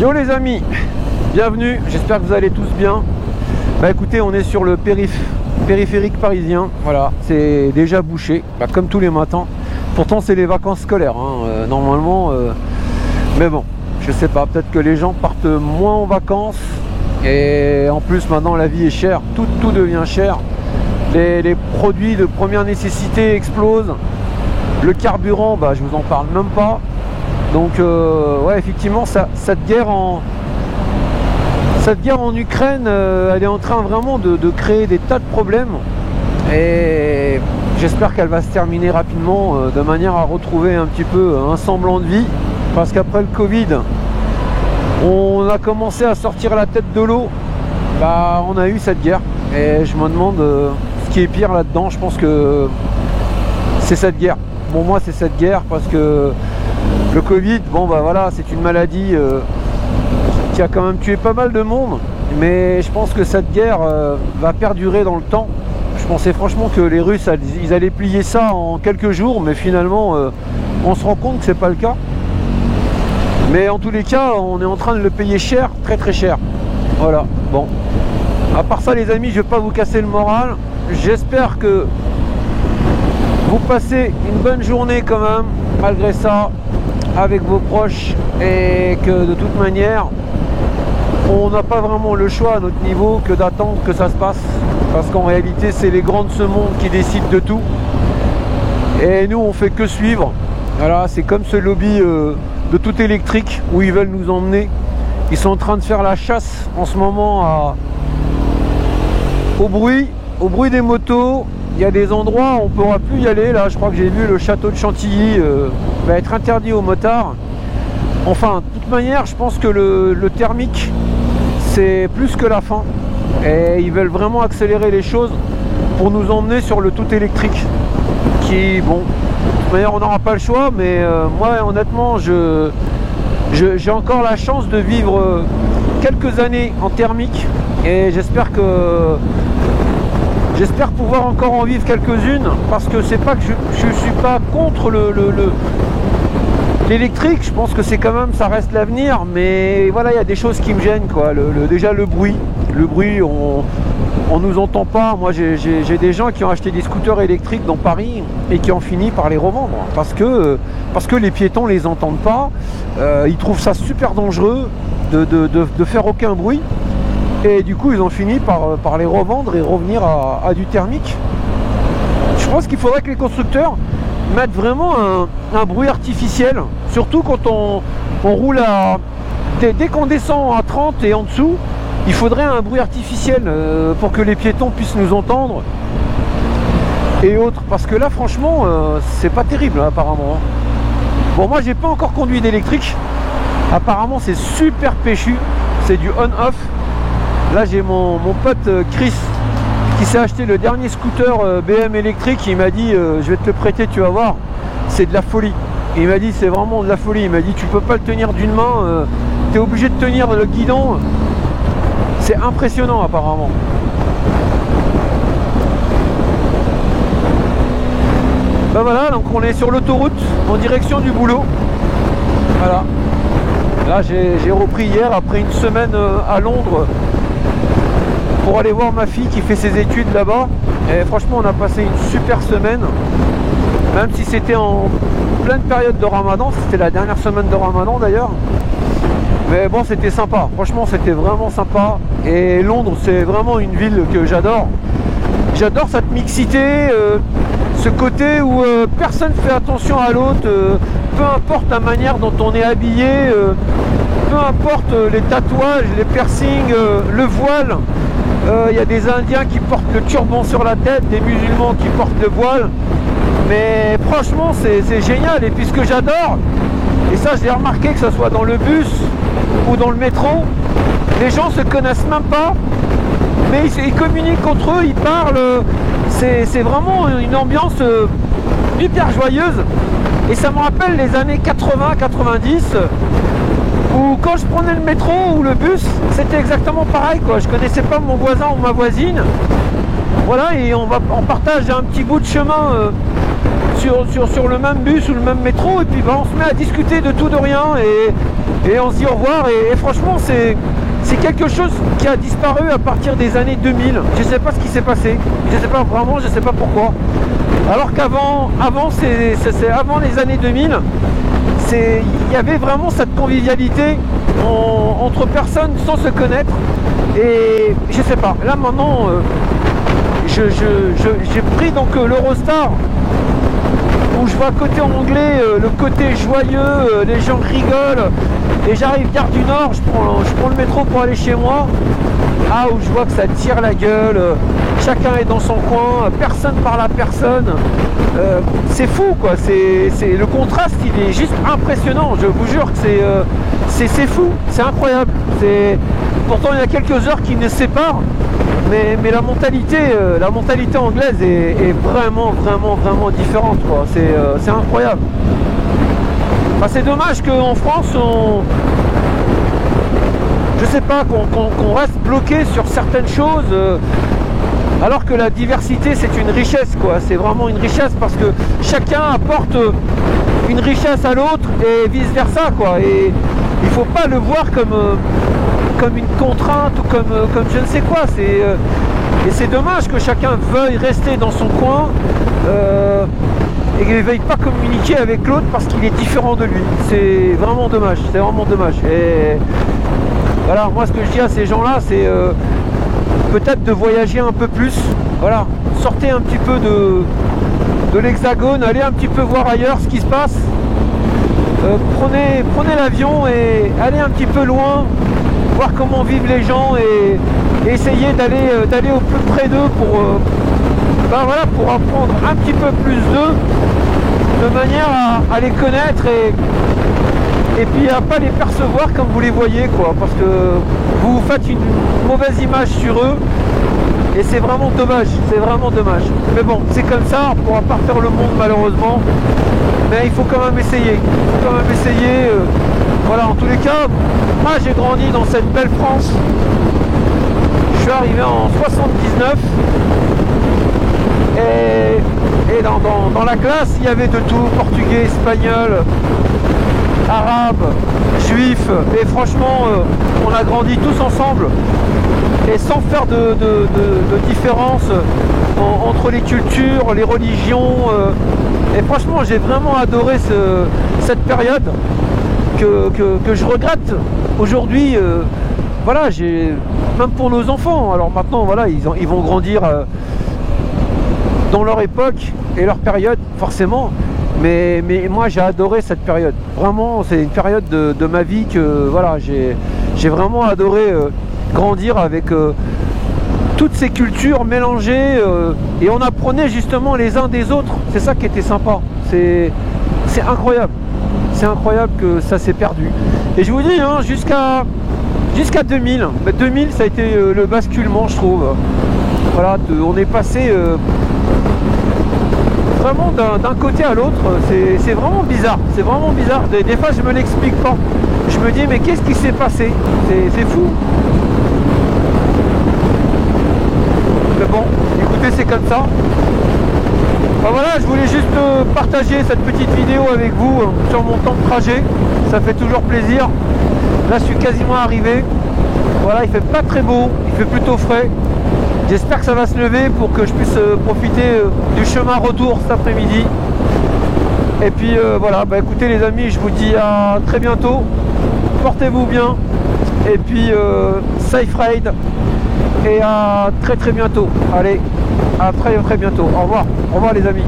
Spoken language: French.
Yo les amis, bienvenue, j'espère que vous allez tous bien. Bah écoutez, on est sur le périphérique parisien, voilà, c'est déjà bouché, comme tous les matins. Pourtant c'est les vacances scolaires, hein, normalement, mais bon, je sais pas, peut-être que les gens partent moins en vacances. Et en plus maintenant la vie est chère, tout devient cher. Les produits de première nécessité explosent. Le carburant, bah, je vous en parle même pas. Donc ouais, effectivement, cette guerre en Ukraine, elle est en train vraiment de créer des tas de problèmes. Et j'espère qu'elle va se terminer rapidement, de manière à retrouver un petit peu un semblant de vie. Parce qu'après le Covid, on a commencé à sortir la tête de l'eau. Bah, on a eu cette guerre. Et je me demande ce qui est pire là-dedans. Je pense que c'est cette guerre. Bon, moi, c'est cette guerre parce que le Covid, bon, bah voilà, c'est une maladie qui a quand même tué pas mal de monde. Mais je pense que cette guerre va perdurer dans le temps. Je pensais franchement que les Russes, ils allaient plier ça en quelques jours. Mais finalement, on se rend compte que c'est pas le cas. Mais en tous les cas, on est en train de le payer cher, très très cher. Voilà, bon. À part ça les amis, je ne vais pas vous casser le moral. J'espère que vous passez une bonne journée quand même, malgré ça, avec vos proches. Et que de toute manière, on n'a pas vraiment le choix à notre niveau que d'attendre que ça se passe. Parce qu'en réalité, c'est les grands de ce monde qui décident de tout. Et nous, on fait que suivre. Voilà, c'est comme ce lobby de tout électrique où ils veulent nous emmener. Ils sont en train de faire la chasse en ce moment au bruit des motos. Il y a des endroits où on ne pourra plus y aller. Là, je crois que j'ai vu le château de Chantilly va être interdit aux motards. Enfin, de toute manière, je pense que le thermique, c'est plus que la fin. Et ils veulent vraiment accélérer les choses pour nous emmener sur le tout électrique. Qui, bon, de toute manière, on n'aura pas le choix. Mais moi, honnêtement, j'ai encore la chance de vivre quelques années en thermique. Et j'espère pouvoir encore en vivre quelques-unes, parce que c'est pas que je suis pas contre l'électrique. Je pense que c'est quand même, ça reste l'avenir, mais voilà, il y a des choses qui me gênent, quoi. Déjà le bruit, on nous entend pas. Moi j'ai des gens qui ont acheté des scooters électriques dans Paris et qui ont fini par les revendre parce que les piétons les entendent pas. Ils trouvent ça super dangereux de faire aucun bruit. Et du coup, ils ont fini par les revendre et revenir à du thermique. Je pense qu'il faudrait que les constructeurs mettent vraiment un bruit artificiel. Surtout quand on roule dès qu'on descend à 30 et en dessous, il faudrait un bruit artificiel pour que les piétons puissent nous entendre. Et autres. Parce que là, franchement, c'est pas terrible, hein, apparemment. Bon, moi, j'ai pas encore conduit d'électrique. Apparemment, c'est super péchu. C'est du on-off. Là j'ai mon pote Chris qui s'est acheté le dernier scooter BM électrique. Il m'a dit je vais te le prêter, tu vas voir, c'est de la folie. Et il m'a dit c'est vraiment de la folie. Il m'a dit tu peux pas le tenir d'une main, tu es obligé de tenir le guidon. C'est impressionnant apparemment. Ben voilà, donc on est sur l'autoroute en direction du boulot. Voilà. Là j'ai repris hier après une semaine à Londres pour aller voir ma fille qui fait ses études là-bas. Et franchement, on a passé une super semaine. Même si c'était en pleine période de Ramadan. C'était la dernière semaine de Ramadan d'ailleurs. Mais bon, c'était sympa. Franchement, c'était vraiment sympa. Et Londres, c'est vraiment une ville que j'adore. J'adore cette mixité, ce côté où personne ne fait attention à l'autre. Peu importe la manière dont on est habillé. Peu importe les tatouages, les piercings, le voile. Il y a des Indiens qui portent le turban sur la tête, des musulmans qui portent le voile. Mais franchement, c'est génial. Et puis ce que j'adore, et ça je l'ai remarqué, que ce soit dans le bus ou dans le métro, les gens se connaissent même pas, mais ils communiquent entre eux, ils parlent. C'est vraiment une ambiance hyper joyeuse. Et ça me rappelle les années 80-90. Ou quand je prenais le métro ou le bus, c'était exactement pareil, quoi. Je connaissais pas mon voisin ou ma voisine. Voilà, et on partage un petit bout de chemin sur le même bus ou le même métro, et puis bah, on se met à discuter de tout, de rien, et on se dit au revoir. Et franchement, c'est quelque chose qui a disparu à partir des années 2000. Je sais pas ce qui s'est passé, je sais pas vraiment, je sais pas pourquoi. Alors qu'avant, avant les années 2000, il y avait vraiment cette convivialité entre personnes sans se connaître. Et je sais pas, là maintenant, j'ai pris donc l'Eurostar, où je vois côté anglais, le côté joyeux, les gens rigolent, et j'arrive gare du Nord, je prends le métro pour aller chez moi, où je vois que ça tire la gueule, chacun est dans son coin, personne parle à personne, c'est fou quoi, le contraste il est juste impressionnant, je vous jure que c'est fou, c'est incroyable, pourtant il y a quelques heures qui nous séparent, mais la mentalité anglaise est vraiment différente quoi. C'est incroyable. Enfin, c'est dommage qu'en France je sais pas, qu'on reste bloqué sur certaines choses, alors que la diversité c'est une richesse quoi. C'est vraiment une richesse parce que chacun apporte une richesse à l'autre et vice versa quoi. Et il faut pas le voir comme une contrainte ou comme je ne sais quoi. Et c'est dommage que chacun veuille rester dans son coin et qu'il ne veuille pas communiquer avec l'autre parce qu'il est différent de lui. C'est vraiment dommage, c'est vraiment dommage. Et voilà, moi ce que je dis à ces gens-là, c'est peut-être de voyager un peu plus. Voilà, sortez un petit peu de l'hexagone, allez un petit peu voir ailleurs ce qui se passe. Prenez l'avion et allez un petit peu loin, voir comment vivent les gens et essayer d'aller au plus près d'eux pour apprendre un petit peu plus d'eux, de manière à les connaître et puis à pas les percevoir comme vous les voyez quoi, parce que vous faites une mauvaise image sur eux et c'est vraiment dommage, mais bon, c'est comme ça, on pourra pas faire le monde malheureusement, mais il faut quand même essayer, voilà. En tous les cas, moi j'ai grandi dans cette belle France, je suis arrivé en 79 et dans la classe il y avait de tout, portugais, espagnol, arabe, juif, et franchement on a grandi tous ensemble et sans faire de différence entre les cultures, les religions, et franchement j'ai vraiment adoré cette période que je regrette aujourd'hui. Voilà, même pour nos enfants, alors maintenant voilà, ils vont grandir dans leur époque et leur période forcément, mais moi j'ai adoré cette période, vraiment c'est une période de ma vie que voilà, j'ai vraiment adoré grandir avec toutes ces cultures mélangées, et on apprenait justement les uns des autres, c'est ça qui était sympa, c'est incroyable, que ça s'est perdu. Et je vous dis hein, jusqu'à 2000, mais 2000 ça a été le basculement je trouve, voilà, on est passé vraiment d'un côté à l'autre, c'est vraiment bizarre, des fois je me l'explique pas, je me dis mais qu'est-ce qui s'est passé, c'est fou. Mais bon, écoutez, c'est comme ça. Ben voilà, je voulais juste partager cette petite vidéo avec vous sur mon temps de trajet, ça fait toujours plaisir. Là je suis quasiment arrivé, voilà, il fait pas très beau, il fait plutôt frais. J'espère que ça va se lever pour que je puisse profiter du chemin retour cet après-midi. Et puis voilà, bah écoutez les amis, je vous dis à très bientôt, portez-vous bien, et puis safe ride, et à très bientôt. Allez, à très bientôt, au revoir les amis.